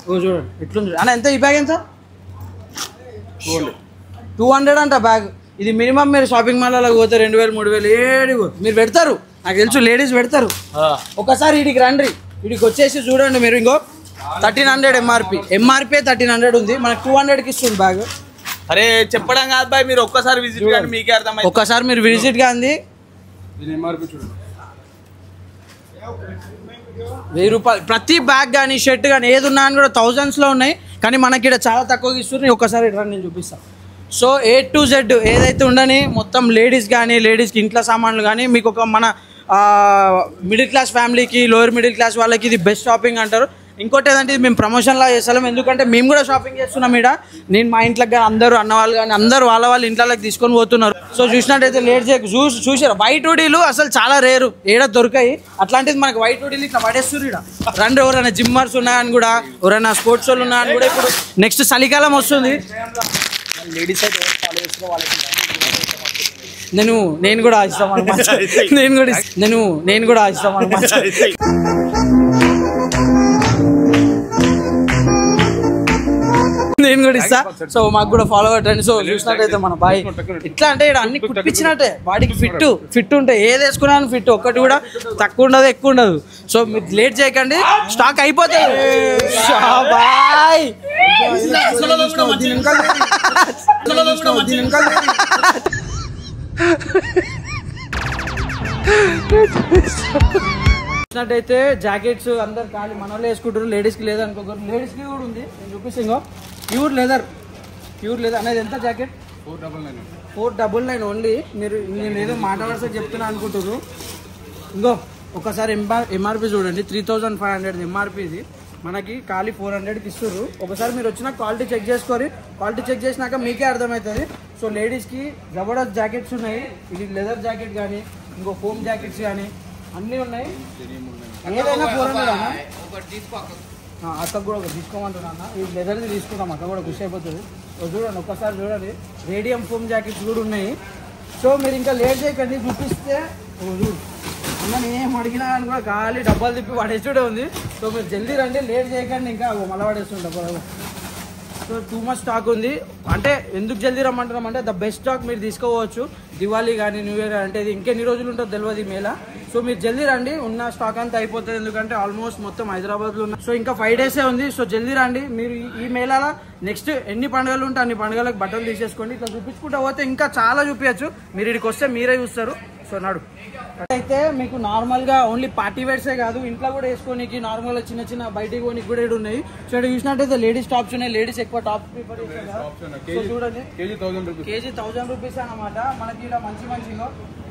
చూడండి ఎట్లుంది అన్న ఎంత ఈ బ్యాగ్ ఎంత 200 అంట బ్యాగ్ ఇది మినిమం మీరు షాపింగ్ మాల్లో పోతే 2000 3000 ఏడు మీరు పెడతారు నాకు తెలుసు లేడీస్ పెడతారు ఒకసారి వీడికి రండి వీడికి వచ్చేసి చూడండి మీరు ఇంకో 1300 ఎంఆర్పీ 1300 ఉంది మనకి 200కి ఇస్తుంది బ్యాగ్ అరే చెప్పడం కాదు బాయ్ మీరు ఒక్కసారి విజిట్ కానీ మీకే అర్థమైంది ఒక్కసారి మీరు విజిట్ కాంది ఎంఆర్పీ చూడండి 1000 రూపాయలు ప్రతి బ్యాగ్ కానీ షర్ట్ కానీ ఏది ఉన్నా అని కూడా థౌజండ్స్లో ఉన్నాయి కానీ మనకి ఇక్కడ చాలా తక్కువగా ఇస్తుంది ఒక్కసారి ఇట్లా నేను చూపిస్తాను సో A to Z ఏదైతే ఉండని మొత్తం లేడీస్కి ఇంట్లో సామాన్లు కానీ మీకు ఒక మన మిడిల్ క్లాస్ ఫ్యామిలీకి లోయర్ మిడిల్ క్లాస్ వాళ్ళకి ఇది బెస్ట్ షాపింగ్ అంటారు ఇంకోటి ఏదంటే ఇది మేము ప్రమోషన్ లా చేస్తాం, ఎందుకంటే మేము కూడా షాపింగ్ చేస్తున్నాం ఇక్కడ. నేను మా ఇంట్లోకి కానీ అందరూ అన్న వాళ్ళు కానీ అందరూ వాళ్ళ ఇంట్లోకి తీసుకొని పోతున్నారు. సో చూసినట్టయితే లేట్ చేయకు. చూసారు వైట్ హుడీలు అసలు చాలా రేరు, ఏడ దొరికాయి. అట్లాంటిది మనకి వైట్ హుడీలు ఇట్లా పడేస్తారు ఇక్కడ. రండి, ఎవరైనా జిమ్మర్స్ ఉన్నాయని కూడా, ఎవరైనా స్పోర్ట్స్ వాళ్ళు ఉన్నాయని కూడా. ఇప్పుడు నెక్స్ట్ చలికాలం వస్తుంది. లేడీస్ అయితే ఫాలో చేస్తున్న వాళ్ళకి నేను కూడా ఇస్తాం అనమాట. నేను కూడా ఇస్తాం అనమాట. నేను కూడా ఇస్తా. సో మాకు కూడా ఫాలో అవ్వండి. సో చూసినట్టయితే మన బాయ్ ఇట్లా అంటే ఇక్కడ అన్ని కుట్టించినట్టే, బాడీకి ఫిట్ ఉంటాయి. ఏది వేసుకున్నా ఫిట్, ఒక్కటి కూడా తక్కువ ఉండదు ఎక్కువ ఉండదు. సో మీరు లేట్ చేయకండి, స్టాక్ అయిపోతుంది. బాయ్ చూసినట్టయితే జాకెట్స్ అందరు ఖాళీ మన వాళ్ళు వేసుకుంటారు. లేడీస్కి లేదనుకోరు, లేడీస్కి కూడా ఉంది. నేను చూపిస్తాను. ప్యూర్ లెదర్ అనేది ఎంత జాకెట్? 499 ఓన్లీ. నేను ఏదో మాట వరుస చెప్తున్నా అనుకుంటారు. ఇంకో ఒకసారి ఎంఆర్పి చూడండి, 3500 ఎంఆర్పి. ఇది మనకి ఖాళీ 400కి ఇస్తారు. ఒకసారి మీరు వచ్చిన క్వాలిటీ చెక్ చేసుకోరు. క్వాలిటీ చెక్ చేసినాక మీకే అర్థమవుతుంది. సో లేడీస్కి జబర్దస్త్ జాకెట్స్ ఉన్నాయి. ఇది లెదర్ జాకెట్ కానీ, ఇంకో ఫోమ్ జాకెట్స్ కానీ అన్నీ ఉన్నాయి. ఏదైనా 400 అన్న. అక్కకు కూడా తీసుకోమంటున్నా అన్న. ఈ లెదర్ది తీసుకుంటాం, అక్క కూడా ఖుషి అయిపోతుంది. చూడండి, ఒక్కసారి చూడండి, రేడియం ఫోమ్ జాకెట్స్ కూడా ఉన్నాయి. సో మీరు ఇంకా లేట్ చేయకండి, చూపిస్తే అన్న నేనేం అడిగినా అని కూడా ఖాళీ డబ్బాలు తిప్పి పడేస్తుండే ఉంది. సో మీరు జల్దీ రండి, లేట్ చేయకండి, ఇంకా మళ్ళీ పడేస్తుండే డబ్బాలు. సో టూ మచ్ స్టాక్ ఉంది. అంటే ఎందుకు జల్దీ రమ్మంటున్నాం అంటే ద బెస్ట్ స్టాక్ మీరు తీసుకోవచ్చు. దివాళీ కానీ న్యూ ఇయర్ అంటే ఇది ఇంకెన్ని రోజులు ఉంటుందో తెలియదు ఈ మేళ. సో మీరు జల్దీ రండి, ఉన్న స్టాక్ అంతా అయిపోతుంది. ఎందుకంటే ఆల్మోస్ట్ మొత్తం హైదరాబాద్లో ఉన్న. సో ఇంకా 5 డేసే ఉంది. సో జల్దీ రండి. మీరు ఈ మేళాలో నెక్స్ట్ ఎన్ని పండుగలు ఉంటే అన్ని పండుగలకు బట్టలు తీసేసుకోండి. ఇట్లా చూపించుకుంటూ పోతే ఇంకా చాలా చూపించచ్చు. మీరు ఇక్కడికి వస్తే మీరే చూస్తారు. సో నాడు అయితే మీకు నార్మల్ గా ఓన్లీ పార్టీ వేర్సే కాదు, ఇంట్లో కూడా వేసుకోనికి నార్మల్ గా చిన్న బయటికి పోనీకి కూడా ఉన్నాయి. సో ఇక్కడ చూసినట్టయితే లేడీస్ టాప్స్ ఉన్నాయి. లేడీస్ ఎక్కువ టాప్ ప్రిఫర్ చేస్తారు. చూడండి, కేజీ 1000 రూపీస్ అన్నమాట. మనకి ఇలా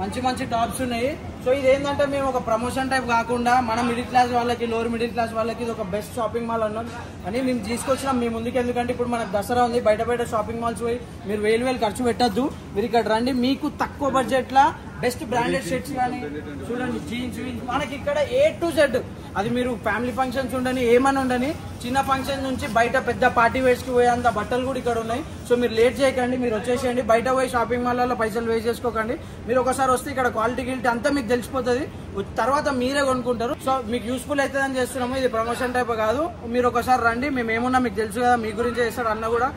మంచి టాప్స్ ఉన్నాయి. సో ఇది ఏంటంటే మేము ఒక ప్రమోషన్ టైప్ కాకుండా మన మిడిల్ క్లాస్ వాళ్ళకి, లోవర్ మిడిల్ క్లాస్ వాళ్ళకి ఇది ఒక బెస్ట్ షాపింగ్ మాల్ అన్నాం అని మేము తీసుకొచ్చినాం మీ ముందుకు. ఎందుకంటే ఇప్పుడు మనకు దసరా ఉంది, బయట షాపింగ్ మాల్స్ పోయి మీరు 1000 ఖర్చు పెట్టద్దు. మీరు ఇక్కడ రండి, మీకు తక్కువ బడ్జెట్ లా బెస్ట్ బ్రాండెడ్ షర్ట్స్ కానీ చూడండి, జీన్స్ మనకి ఇక్కడ A to Z. అది మీరు ఫ్యామిలీ ఫంక్షన్స్ ఉండని, ఏమని ఉండని, చిన్న ఫంక్షన్ నుంచి బయట పెద్ద పార్టీ వేర్స్కి పోయేంత బట్టలు కూడా ఇక్కడ ఉన్నాయి. సో మీరు లేట్ చేయకండి, మీరు వచ్చేసేయండి. బయట పోయి షాపింగ్ మాల్లో పైసలు వేస్ట్ చేసుకోకండి. మీరు ఒకసారి వస్తే ఇక్కడ క్వాలిటీ గిల్టీ అంతా మీకు తెలిసిపోతుంది. తర్వాత మీరే కొనుక్కుంటారు. సో మీకు యూస్ఫుల్ అవుతుందని చేస్తున్నాము. ఇది ప్రమోషన్ టైప్ కాదు. మీరు ఒకసారి రండి, మేము ఏమున్నా మీకు తెలుసు కదా, మీ గురించే చేస్తాడు అన్న కూడా.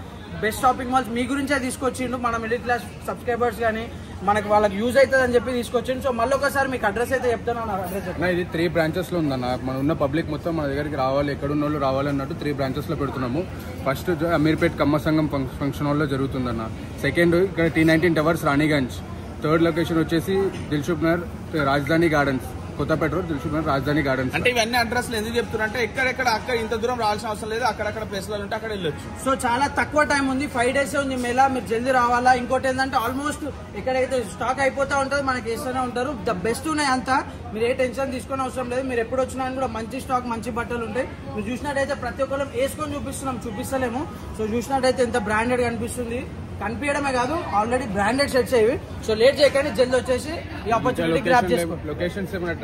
బెస్ట్ షాపింగ్ మాల్స్ మీ గురించే తీసుకొచ్చిండు. మన మిడిల్ క్లాస్ సబ్స్క్రైబర్స్ కానీ మనకి వాళ్ళకి యూజ్ అవుతుంది అని చెప్పి తీసుకొచ్చిండు. సో మళ్ళీ ఒకసారి మీకు అడ్రస్ అయితే చెప్తాను. అడ్రస్ ఇది 3 branches లో ఉందన్న. మన ఉన్న పబ్లిక్ మొత్తం మన దగ్గరికి రావాలి, ఎక్కడున్న వాళ్ళు రావాలి అన్నట్టు 3 branches లో పెడుతున్నాము. ఫస్ట్ అమీర్పేట్ కమ్మ సంఘం ఫంక్షన్ హాల్లో జరుగుతుందన్న. సెకండ్ ఇక్కడ T19 towers Raniganj. Third location వచ్చేసి దిల్సుఖ్ నగర్ రాజధాని గార్డెన్స్, కొత్తపేట రోడ్ దిల్సుఖ్ నగర్ రాజధాని గార్డెన్స్. అంటే ఇవన్నీ అడ్రస్లు ఎందుకు చెప్తున్నా అంటే ఎక్కడెక్కడ అక్కడ ఇంత దూరం రావాల్సిన అవసరం లేదు, అక్కడక్కడ ప్లేస్లు ఉంటే అక్కడ వెళ్ళొచ్చు. సో చాలా తక్కువ టైం ఉంది, 5 days ఉంది మేళ. మీరు జల్దీ రావాలా. ఇంకోటి ఏంటంటే ఆల్మోస్ట్ ఎక్కడైతే స్టాక్ అయిపోతా ఉంటుంది మనకి వేస్తూనే ఉంటారు. ద బెస్ట్ ఉన్నాయి అంతా. మీరు ఏ టెన్షన్ తీసుకునే అవసరం లేదు. మీరు ఎప్పుడు వచ్చినా కూడా మంచి స్టాక్, మంచి బట్టలు ఉంటాయి. మీరు చూసినట్టయితే ప్రతి ఒక్కరు వేసుకొని చూపిస్తలేము. సో చూసినట్టయితే ఎంత బ్రాండెడ్ కనిపిస్తుంది. కనిపించడమే కాదు, ఆల్రెడీ బ్రాండెడ్ షర్ట్స్ అవి. సో లేట్ చేయకండి, జల్దీ వచ్చేసి ఈ ఆపర్చునిటీ గ్రాబ్ చేసుకోండి. లొకేషన్స్ ఏమైనా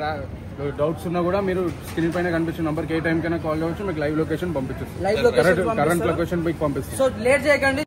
డౌట్స్ ఉన్నా కూడా మీరు స్క్రీన్ పైన కనిపించిన నంబర్కి ఏ టైం కైనా కాల్ చేయవచ్చు. మీకు లైవ్ లొకేషన్ పంపించచ్చు, కరెంట్ లొకేషన్ మీకు పంపిస్తుంది. సో లేట్ చేయకండి.